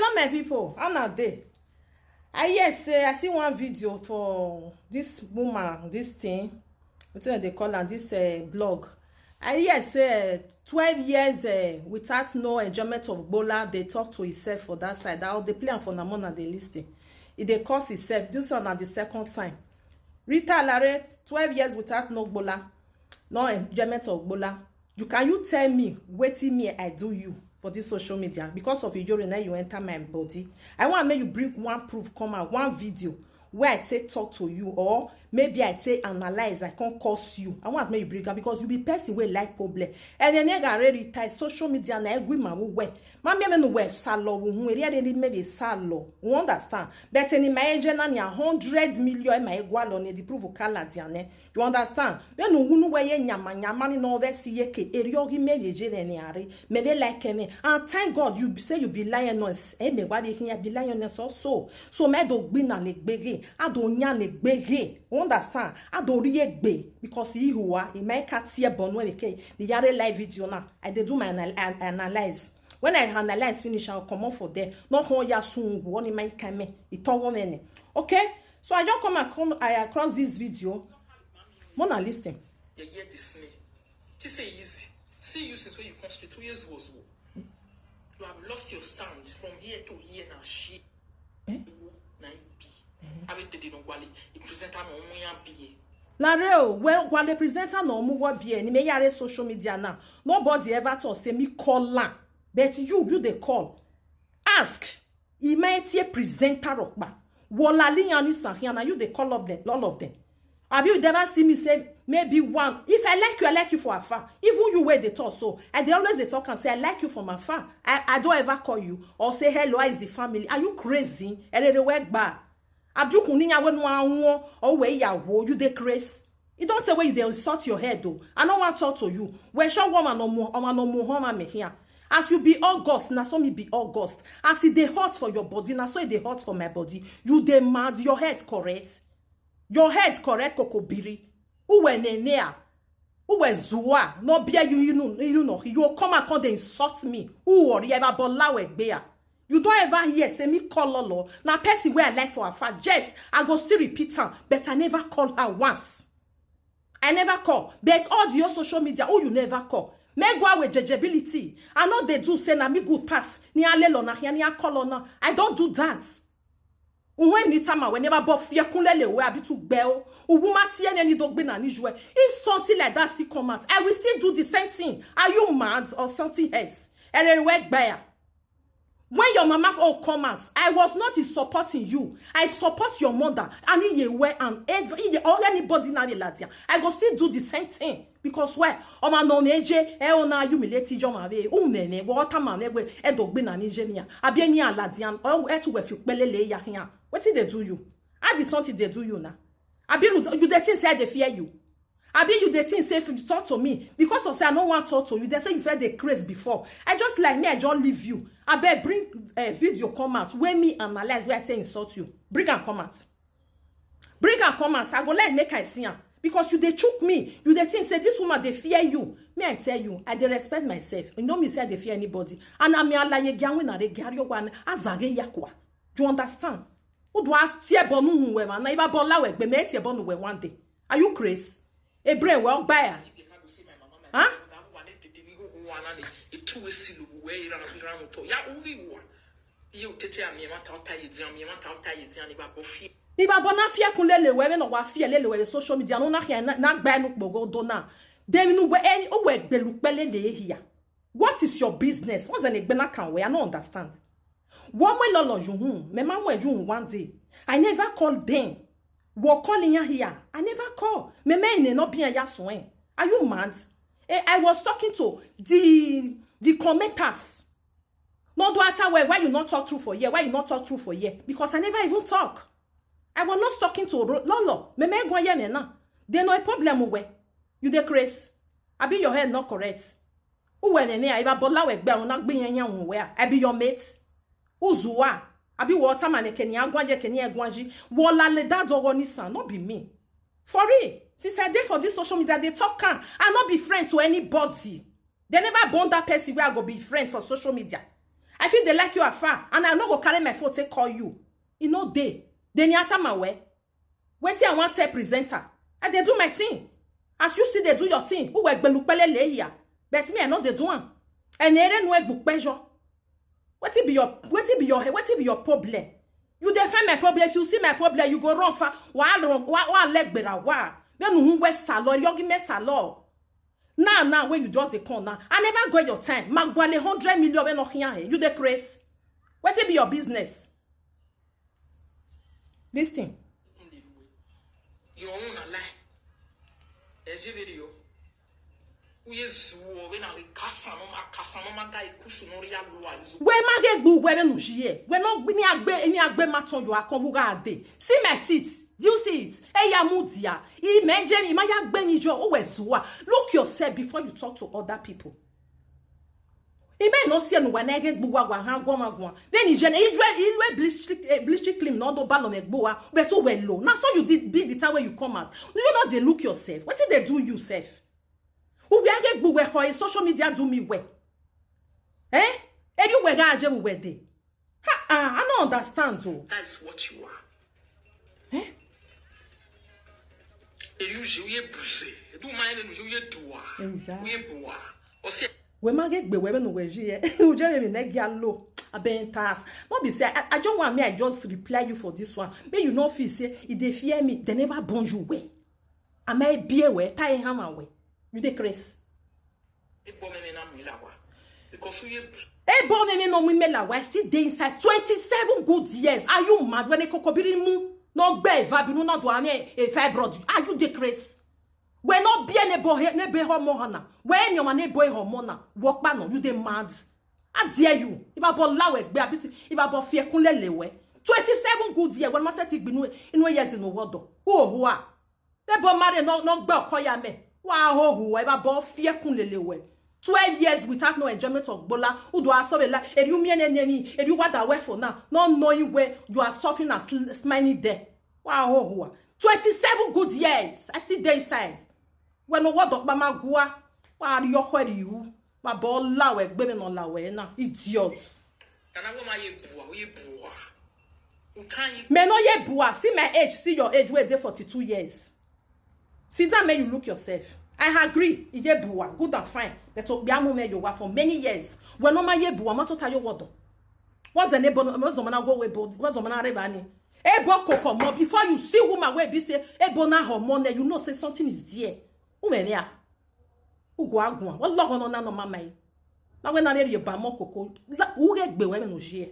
Hello, my people. How now they? I see one video for this woman, this thing. What they call her? This blog. I say 12 years without no enjoyment of Gbola. They talk to himself for that side. How they play for Namon and they listing. It they cause himself. This one at the second time. Rita Lare, 12 years without no Gbola, no enjoyment of Gbola. You tell me wetin me I do you for this social media because of your urine you enter my body. I want to make you bring one proof come out, one video where I take talk to you, or maybe I take analyze, I can't curse you. I want to make you bring up because you be person way like problem. And then you already tie social media na egwi ma we. Mami me no we salo we really need maybe salo. You understand? But in my agent na 100 million my egwa on the proof kala diane. You understand? Then no hunu we nyama ni no ve si ye ke erio gi me je ne are. Me they like me. And thank God you say you be lioness. Me wa be be lioness also. So me do gbi na le gbege. I don't nya le gbege. Understand? I don't really because he who are in my cat here born when the yare live video now. I did do my analyze. When I analyze finish, I'll come up for there. Not how ya soon one in my kame. It all one. Okay? So I just come across this video. Mona listen. You hear this me. Just say easy. See you since when you constitute 2 years was. You have lost your sound from here to here now. She. Lareo, well, while the presenter no more be any me yare social media now. Nobody ever thought say me call la. But you they call. Ask. He might be presenter okba. Wolali yani sahiana you they call of them, all of them. Have you never see me say maybe one? If I like you for afar. Even you where they talk so. I they always they talk and say I like you from afar. I don't ever call you or say hello is the family. Are you crazy? And they work bad. Abu kuninya when one or where ya wo you dey crazy. You don't say where you dey insult your head though. I don't want to talk to you. When show woman no more me here. As you be August, na so me be August. As it dey hot for your body, na so it dey hot for my body. You dey mad, your head correct. Your head correct, kokobiri. Uwe nenea. Uwe zua. No bia you know. You come and come dey insult me. Uwe ever bola we bear. You don't ever hear say me call Lolo. Now person where I like for a fact. Yes, I go still repeat her, but I never call her once. I never call. But all the social media, you never call. Me go with judgeability. I know they do say na me good pass. Ni alelo na ni call na. I don't do that. When ni time whenever both fear kunlele we abi to bell. Uwuma tie ni dogbe na ni joe. If something like that still come out, I will still do the same thing. Are you mad or something else? And then work by. When your mama come out, I was not supporting you. I support your mother. And anybody now ladia. I go still do the same thing. Because why? Oma no neje, ona humiliate joma we, umene, waterman, we, dogbe na nijenia. Abieni aladian, or etu we fukbele ya here. What did they do you? I did something they do you now. Abiru, you the thing say they fear you. Abi you the thing say if you talk to me because of say I don't want to talk to you. They say you've heard the craze before. I just like me, I just leave you. I bet bring a video come out where me analyze where I say insult you. Bring and come out. Bring and come out. I go like make I see her. Because you they choke me. You the thing say this woman they fear you. Me I tell you, I dey respect myself. You know me say I dey fear anybody. And I'm a lie gyanwe na regario one azage yakwa. Do you understand? Who do ask tie bonu we man na iba bola we be me tie bonu we one day. Are you crazy? A brain well buyer. Huh? Iba bona fia kunlele we no wa fia lele we social media no na hia na gba no gbogo do na. Dem no we any o we gbelu pelele here. What is your business? What's an egbena kan we? I don't understand. One way lolo you me ma we you one day. I never called them. What calling you here? I never call. Me may not be a yaswing. Are you mad? I was talking to the commenters. No do matter why you not talk true for year. Why you not talk true for year? Because I never even talk. I was not talking to Lolo. Me may go na. They no a problem where you the craze. I be your head not correct. Who when any I bola we gbe not be yan where I be your mate. Uzua. Abi water man keni agwaje keni egwaji wola le that dogo nisan not be me for real. Since I did for this social media they talk can I not be friend to anybody. They never bond that person where I go be friend for social media. I feel they like you afar, and I no go carry my phone to call you. You know they nyata my way. Wait I want to presenter. And they do my thing. As you see, they do your thing. Who work belupele here? But me, I know they do one. And they don't work book pleasure. What it be your problem? You defend my problem. If you see my problem, you go run for wa leg better wa. Then who wear salon? You give me salon. Now where you just the corner. I never got your time. Magwale 100 million when no here. You the craze. What it be your business? This thing. You own a lie. There's a video. We is when I Casanoma guy Kusunoria Luaz. Where my get boo where no she we're not being any agbe maton you are convuga day. See my teeth. Do you see it? Hey Yamudia. Imagine Maya Benijo always. Look yourself before you talk to other people. He may not see when I get boo goma. Then he bleach clean not do ballon make boa, but too well low. Now so you did be the time where you come out. You know they look yourself. What did they do yourself? Who be get boo where social media do me well? Eh? Anywhere I where they. I don't understand though. That's what you are. Eh? We ma get we no we je u je me na giallo abentas no be say I don't want me I just reply you for this one but you no feel say if they fear me they never born you way am I be we tie hammer we you dey craze because we born me no me la we still dey inside 27 good years are you mad when e kokobiri mu no gbe vabi no do am e fibroid are you dey craze? We not be ne be hormona. When your man boy hormona, walk back no, you the mad. I dare you. If I bought lawe, be a bit, if I bought fear kunlelewe. 27 good years, when my set it been in years in the world. Who are? They bought marry no bell koya me. Wow, who ever bought fear kunlelewe. 12 years without no enjoyment of Gbola, who do I so like, and you mean any, and you what I wear for now, not knowing where you are suffering and smiling there. Wow, who are? 27 good years. I still there inside. When no what mama gua, why you where you? My ball lawe, baby no lawe na idiot. And I want my bua. Me no ye bua. See my age, see your age. We're there 42 years. See that man, you look yourself. I agree. Ye bua, good and fine. But to be a moment you were for many years. When no my ye bua, ma to tell you what. What's the neighbor? What's the man go with? What's the man rebani? Ebo before you see woman where be say ebo na hormone, you know say something is there. Umenia. Ugo agwa. What log on no mama. Now when I hear you ba mo koko, who get be when no je.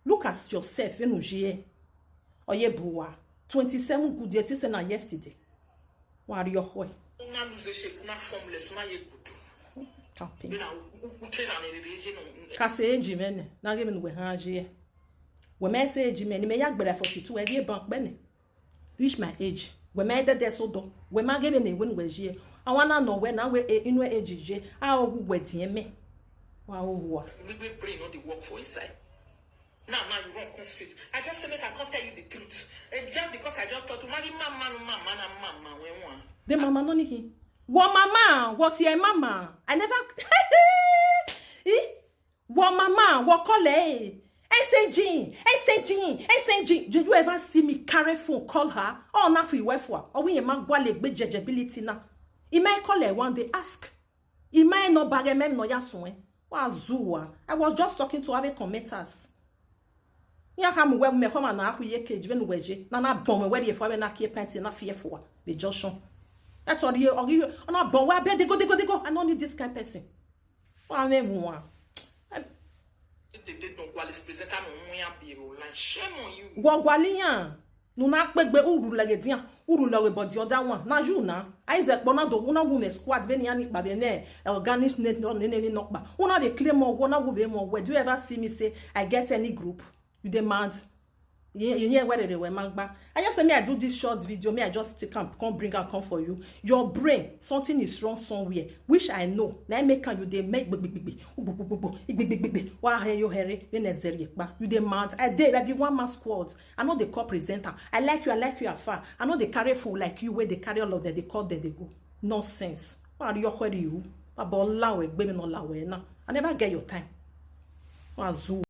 Look at yourself when no je. Oye buwa. 27 good years na yesterday. Wa are your hoy. Una lose shape, una formless, una ye good. Camping. Kase eji mene. Na give me we han je. We me say eji mene me yak bere 42 e bank bene. Reach my age. We made that so do. We ma give me when we je. I wanna know when I we inu age je. I go wetin me. Wow. We bring on the work for inside. Now you won't concentrate. I just say make I can't tell you the truth. And just because I just thought to marry mama when one. The mama no ni. What mama? What your mama? I never What mama? What call Saint Jean. Did you ever see me carry phone, call her? Oh, not for you, wherefore. Or we man gwale be judgeability now. He might call her one day, ask. He might not bag him no yasun. Wazua. I was just talking to other commenters. Ya come where me come and aku ye cage when weje. Na bomb where you for na keep plenty na fear for. Be Joshua. That's all you or you on a bomb where they go. I don't need this kind of person. Wa me mo. They did not qualify present like shame on you. Gwalian. No na pegbe uru legedian. Uru lawe but the other one. Na you na. Isaac Bonado una woman squad veni ani ba bene. Organic net no nene nokba. Una dey claim more una wo be more. Where do you ever see me say I get any group? You demand. You hear where they were magba. I just say me I do this short video. Me I just come bring and come for you. Your brain something is wrong somewhere. Which I know. Now make you they make big. Why you hurry? Then you demand. I be one man squad. I know the call presenter. I like you afar. I know they carry phone like you where they carry all of them. They call them they go. Nonsense. Why are you? About lawe baby no lawe na. I never get your time. Wazu.